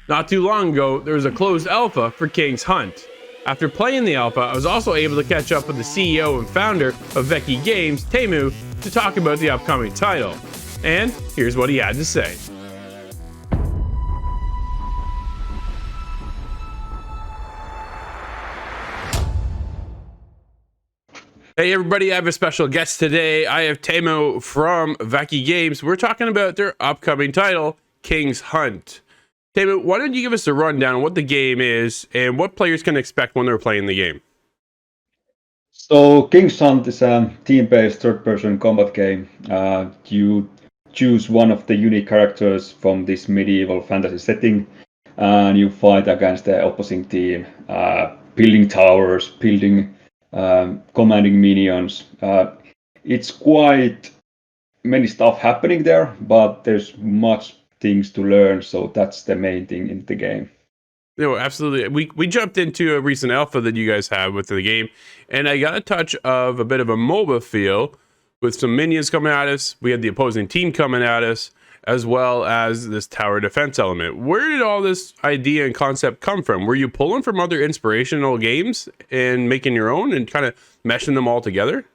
Not too long ago, there was a closed alpha for King's Hunt. After playing the alpha, I was also able to catch up with the CEO and founder of Veki Games, Teemu, to talk about the upcoming title. And here's what he had to say. Hey everybody, I have a special guest today. I have Teemu from Veki Games. We're talking about their upcoming title, King's Hunt. Teemu, why don't you give us a rundown on what the game is and what players can expect when they're playing the game? So King's Hunt is a team-based third-person combat game. You choose one of the unique characters from this medieval fantasy setting, and you fight against the opposing team, building towers, building, commanding minions. It's quite many stuff happening there, but there's much things to learn. So that's the main thing in the game. No, absolutely. We jumped into a recent alpha that you guys have with the game, and I got a touch of a bit of a MOBA feel with some minions coming at us. We had the opposing team coming at us, as well as this tower defense element. Where did all this idea and concept come from? Were you pulling from other inspirational games and making your own and kind of meshing them all together?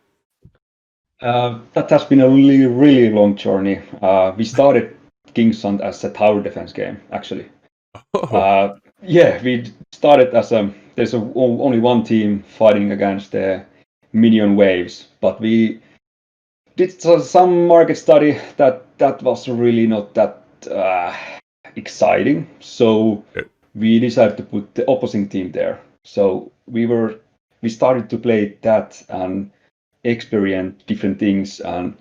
That has been a really, really long journey. We started King's Hunt as a tower defense game, actually. Oh, Yeah, we started as only one team fighting against the minion waves, but we did some market study that was really not that exciting. So we decided to put the opposing team there. So we started to play that and experience different things, and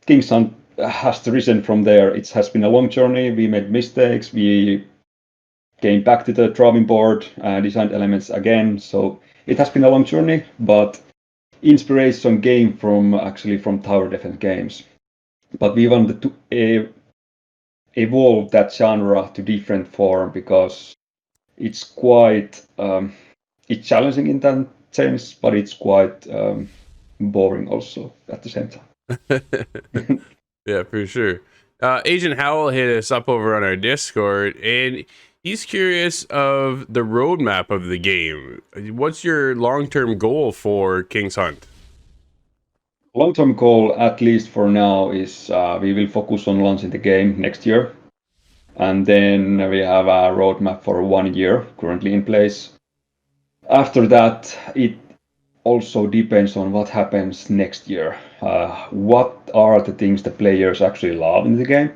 King's Hunt has risen from there. It has been a long journey. We made mistakes. We came back to the drawing board, designed elements again. So it has been a long journey, but inspiration came from tower defense games. But we wanted to evolve that genre to different form because it's quite it's challenging in that sense, but it's quite boring also at the same time. yeah, for sure. Agent Howell hit us up over on our Discord, and he's curious of the roadmap of the game. What's your long-term goal for King's Hunt? Long-term goal, at least for now, is we will focus on launching the game next year, and then we have a roadmap for 1 year currently in place. After that, it also depends on what happens next year. What are the things the players actually love in the game?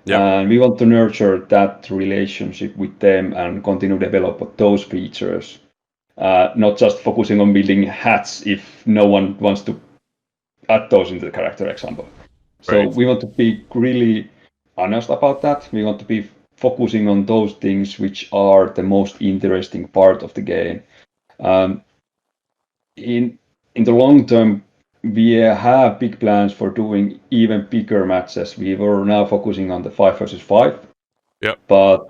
Yep. And we want to nurture that relationship with them and continue to develop those features. Not just focusing on building hats if no one wants to add those into the character example. So Right. we want to be really honest about that. We want to be focusing on those things which are the most interesting part of the game. In the long term, we have big plans for doing even bigger matches. We were now focusing on the 5 versus 5, Yep. but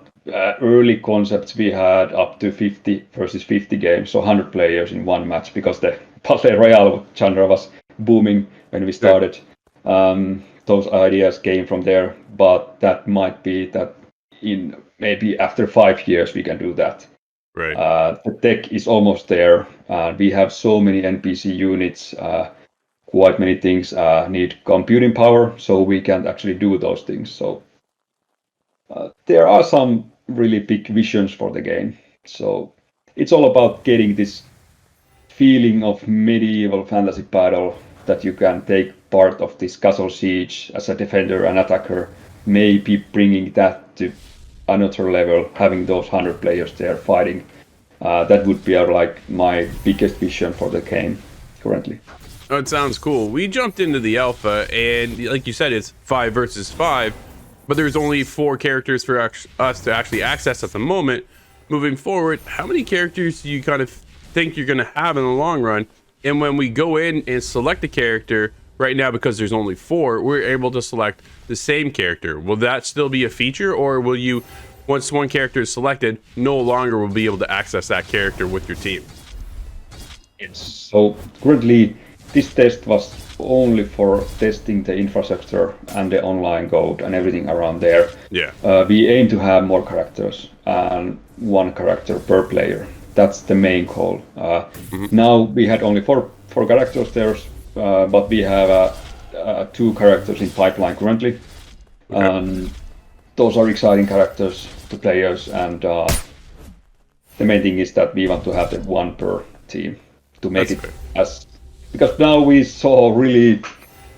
early concepts we had up to 50 versus 50 games, so 100 players in one match because the Battle Royale genre was booming when we started. Those ideas came from there, but that might be that in maybe after 5 years we can do that. Right. The tech is almost there. We have so many NPC units. Quite many things need computing power, so we can't actually do those things. So there are some really big visions for the game. So it's all about getting this feeling of medieval fantasy battle that you can take part of this castle siege as a defender and attacker, maybe bringing that to another level, having those 100 players there fighting. That would be my biggest vision for the game currently. Oh, it sounds cool. We jumped into the alpha, and like you said, it's 5 versus 5, but there's only 4 characters for us to actually access at the moment. Moving forward, how many characters do you kind of think you're going to have in the long run? And when we go in and select a character, right now, because there's only 4, we're able to select the same character. Will that still be a feature, or will you, once one character is selected, no longer will be able to access that character with your team? So currently, this test was only for testing the infrastructure and the online code and everything around there. Yeah. We aim to have more characters and one character per player. That's the main goal. Now we had only four characters there, but we have 2 characters in pipeline currently. Okay. Those are exciting characters to players, and the main thing is that we want to have the one per team to make That's it fair. as, because now we saw really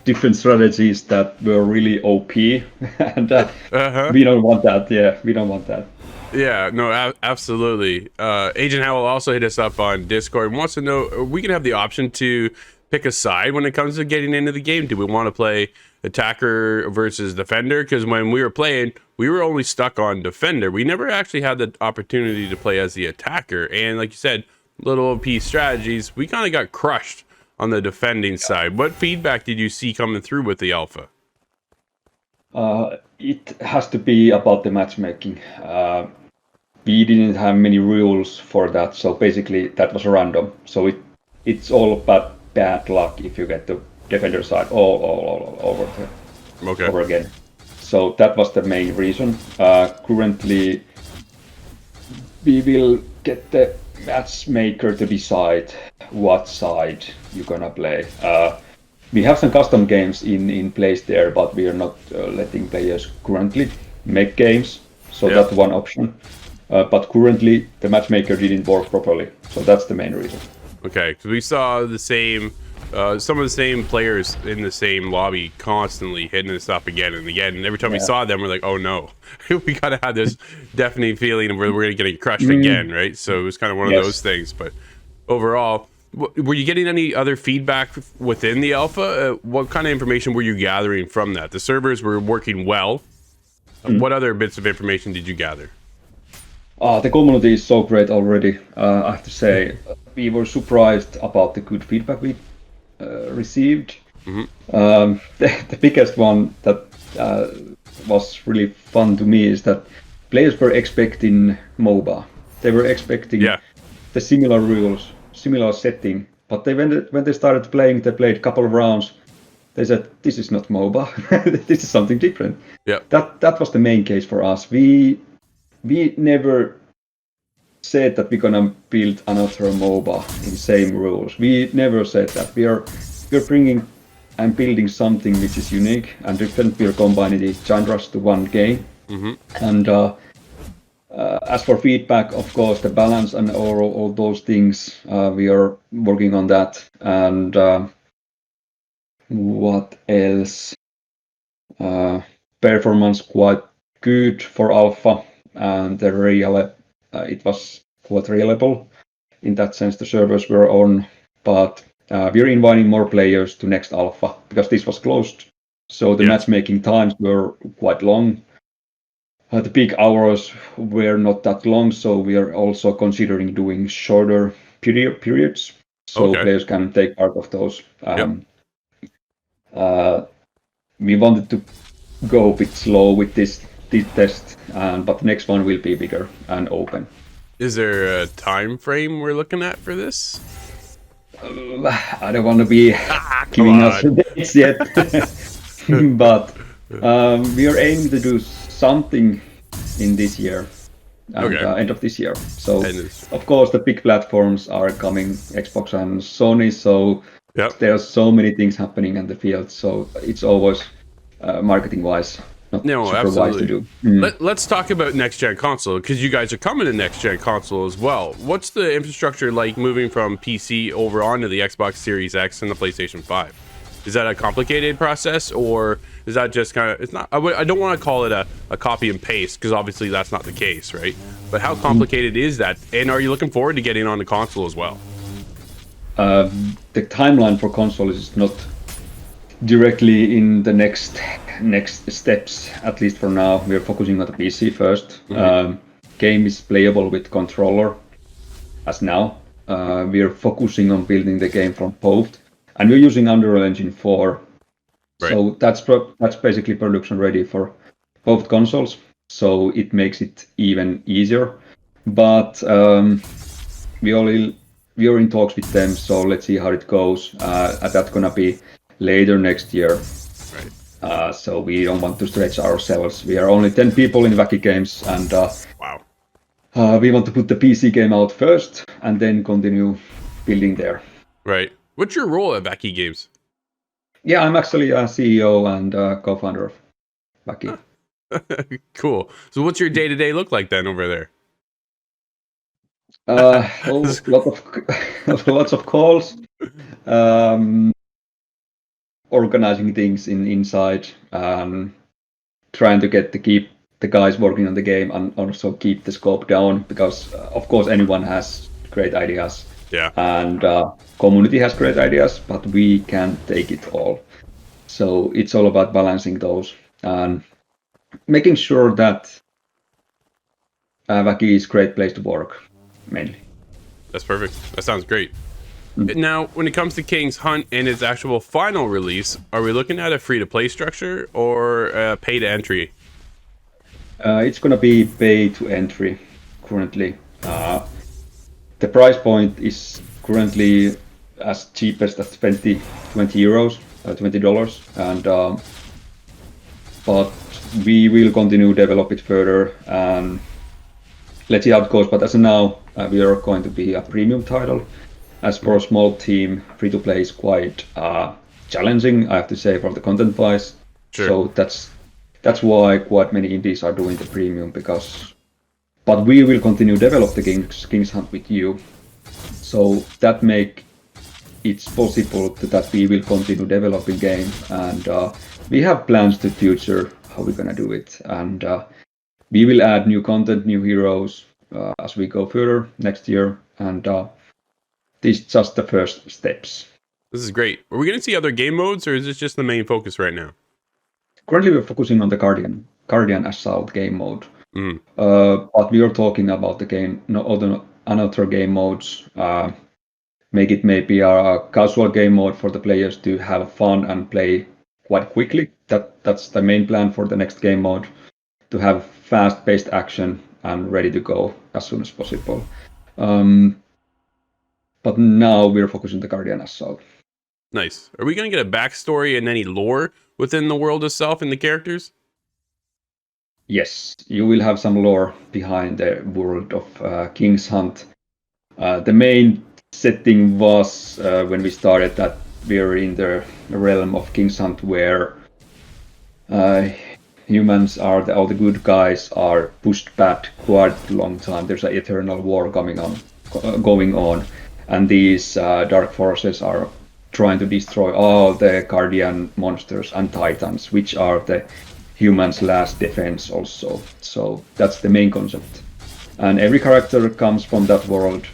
different strategies that were really OP, and we don't want that. Yeah, we don't want that. Yeah, no, absolutely. Agent Howell also hit us up on Discord and wants to know, are we going to have the option to pick a side when it comes to getting into the game? Do we want to play attacker versus defender? Because when we were playing, we were only stuck on defender. We never actually had the opportunity to play as the attacker. And like you said, little OP strategies, we kind of got crushed on the defending side. What feedback did you see coming through with the alpha? It has to be about the matchmaking. We didn't have many rules for that, so basically that was random. So it's all about bad luck if you get the defender side all over again. So that was the main reason. Currently, we will get the matchmaker to decide what side you're gonna play. We have some custom games in place there, but we are not letting players currently make games. So that's one option. But currently, the matchmaker didn't work properly. So that's the main reason. Okay, because we saw the same, some of the same players in the same lobby constantly hitting us up again and again. And every time we saw them, we're like, oh no, we kind of had this deafening feeling of we're going to get crushed again, right? So it was kind of one of those things. But overall, were you getting any other feedback within the alpha? What kind of information were you gathering from that? The servers were working well. What other bits of information did you gather? The community is so great already. I have to say, we were surprised about the good feedback we received. The biggest one that was really fun to me is that players were expecting MOBA. They were expecting the similar rules, similar setting. But when they started playing, they played a couple of rounds. They said, "This is not MOBA. This is something different." Yeah. That was the main case for us. We never said that we're gonna build another MOBA in same rules. We never said that. We're bringing and building something which is unique and different. We're combining the genres to one game. And as for feedback, of course, the balance and all those things, we are working on that. And what else? Performance quite good for alpha. And it was quite reliable in that sense. The servers were on, but we're inviting more players to next alpha because this was closed, so the matchmaking times were quite long. The peak hours were not that long, so we are also considering doing shorter periods so players can take part of those. We wanted to go a bit slow with this test, but the next one will be bigger and open. Is there a time frame we're looking at for this? I don't want to be giving us dates yet, but we are aiming to do something in this year, and, end of this year. So of course the big platforms are coming, Xbox and Sony. So there's so many things happening in the field. So it's always marketing-wise. Absolutely. Let's talk about next gen console, because you guys are coming to next gen console as well. What's the infrastructure like moving from PC over onto the Xbox Series X and the PlayStation 5? Is that a complicated process, or is that just kind of, it's not, I don't want to call it a copy and paste, because obviously that's not the case, right? But how complicated is that, and are you looking forward to getting on the console as well? The timeline for console is not directly in the next steps, at least for now. We are focusing on the PC first. Game is playable with controller as now. We are focusing on building the game from both, and we're using Unreal Engine 4. So that's basically production ready for both consoles, so it makes it even easier. But we are in talks with them, so let's see how it goes. That's gonna be later next year. Right. So we don't want to stretch ourselves. We are only 10 people in Wacky Games, and Wow. we want to put the PC game out first and then continue building there. Right. What's your role at Wacky Games? Yeah, I'm actually a CEO and co-founder of Wacky. Cool. So what's your day-to-day look like then over there? Lots of calls, organizing things inside, trying to keep the guys working on the game and also keep the scope down, because of course anyone has great ideas. Yeah. And community has great ideas, but we can't take it all. So it's all about balancing those and making sure that Wacky is a great place to work, mainly. That's perfect. That sounds great. Now, when it comes to King's Hunt and its actual final release, are we looking at a free-to-play structure or a pay-to-entry? It's going to be pay to entry currently. The price point is currently as cheap as $20, and but we will continue to develop it further and let's see how it goes. But as of now, we are going to be a premium title. As for a small team, free to play is quite challenging, I have to say, for the content wise. Sure. So that's why quite many indies are doing the premium, but we will continue to develop the King's Hunt with you. So that make it possible that we will continue developing game, and we have plans to future how we're gonna do it, and we will add new content, new heroes as we go further next year, and this is just the first steps. This is great. Are we going to see other game modes, or is this just the main focus right now? Currently, we're focusing on the Guardian Assault game mode, Mm. but we are talking about the game, another game modes. Make it maybe a casual game mode for the players to have fun and play quite quickly. That's the main plan for the next game mode, to have fast-paced action and ready to go as soon as possible. But now we're focusing on the Guardian Assault. Nice. Are we going to get a backstory and any lore within the world itself and the characters? Yes, you will have some lore behind the world of King's Hunt. The main setting was when we started that we're in the realm of King's Hunt, where humans all the good guys are pushed back quite a long time. There's an eternal war going on, and these dark forces are trying to destroy all the Guardian monsters and Titans, which are the humans' last defense also. So that's the main concept. And every character comes from that world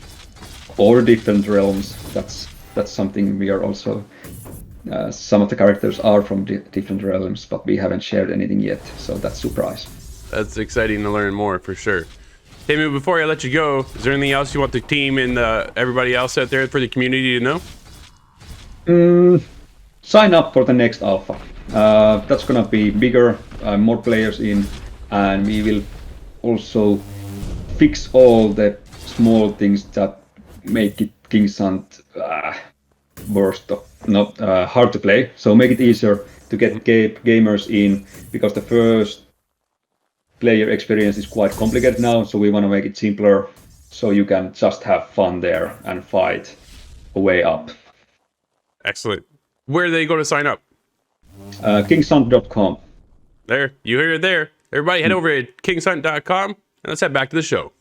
or different realms. That's something we are also. Some of the characters are from different realms, but we haven't shared anything yet, so that's a surprise. That's exciting to learn more for sure. Teemu, before I let you go, is there anything else you want the team and everybody else out there for the community to know? Sign up for the next alpha. That's gonna be bigger, more players in, and we will also fix all the small things that make it King's Hunt not hard to play. So make it easier to get gamers in, because the first player experience is quite complicated now. So we want to make it simpler, so you can just have fun there and fight a way up. Excellent. Where do they go to sign up? Kingshunt.com. There, you hear it there. Everybody head over to kingshunt.com and let's head back to the show.